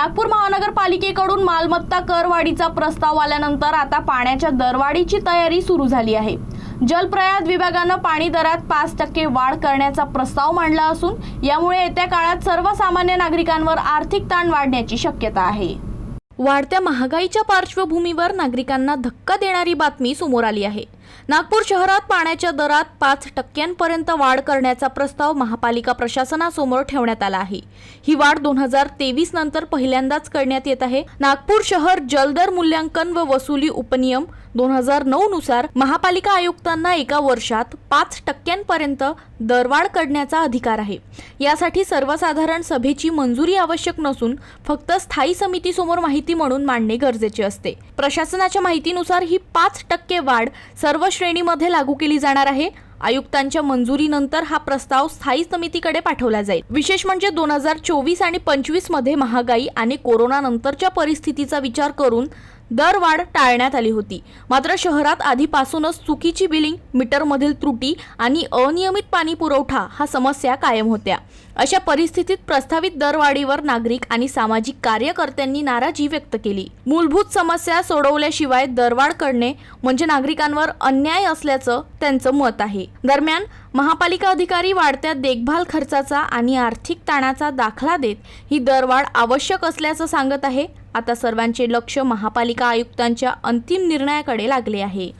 नागपूर महानगरपालिकेकडून मालमत्ता करवाढीचा प्रस्ताव आल्यानंतर आता पाण्याच्या दरवाढीची तयारी सुरू झाली आहे। जलप्रयाद विभागानं पाणी दरात 5% वाढ करण्याचा प्रस्ताव मांडला असून यामुळे येत्या काळात सर्वसामान्य नागरिकांवर आर्थिक ताण वाढण्याची शक्यता आहे। वाढत्या महागाईच्या पार्श्वभूमीवर नागरिकांना धक्का देणारी बातमी समोर आली आहे। नागपूर शहरात पाण्याच्या दरात 5% वाढ करण्याचा प्रस्ताव महापालिका प्रशासनासमोर ठेवण्यात आला आहे। ही वाढ 2023 नंतर पहिल्यांदाच करण्यात येत आहे। नागपूर शहर जलदर मूल्यांकन व वसुली उपनियम 2009 नुसार महापालिका आयुक्तांना एका वर्षात 5% दरवाढ करण्याचा अधिकार आहे। यासाठी सर्वसाधारण सभेची मंजुरी आवश्यक नसून फक्त स्थायी समितीसमोर माहिती म्हणून मांडणे गरजेचे असते। प्रशासनाच्या माहितीनुसार ही 5% वाढ सर्व श्रेणीमध्ये लागू केली जाणार आहे। आयुक्तांच्या मंजुरीनंतर हा प्रस्ताव स्थायी समितीकडे पाठवला जाईल। विशेष म्हणजे 2024 आणि 25 मध्ये महागाई आणि कोरोना नंतरच्या परिस्थितीचा विचार करून दरवाढ टाळण्यात आली होती। मात्र शहरात आधीपासूनच चुकीची बिलिंग, मीटरमधील त्रुटी आणि अनियमित पाणी पुरवठा हा समस्या कायम होत्या। अशा परिस्थितीत प्रस्तावित दरवाढीवर नागरिक आणि सामाजिक कार्यकर्त्यांनी नाराजी व्यक्त केली। मूलभूत समस्या सोडवल्याशिवाय दरवाढ करणे म्हणजे नागरिकांवर अन्याय असल्याचं त्यांचं मत आहे। दरम्यान महापालिका अधिकारी वाढत्या देखभाल खर्चाचा आणि आर्थिक ताणाचा दाखला देत ही दरवाढ आवश्यक असल्याचं सांगत आहे। आता सर्वांचे लक्ष महापालिका आयुक्तांच्या अंतिम निर्णयाकडे लागले आहे।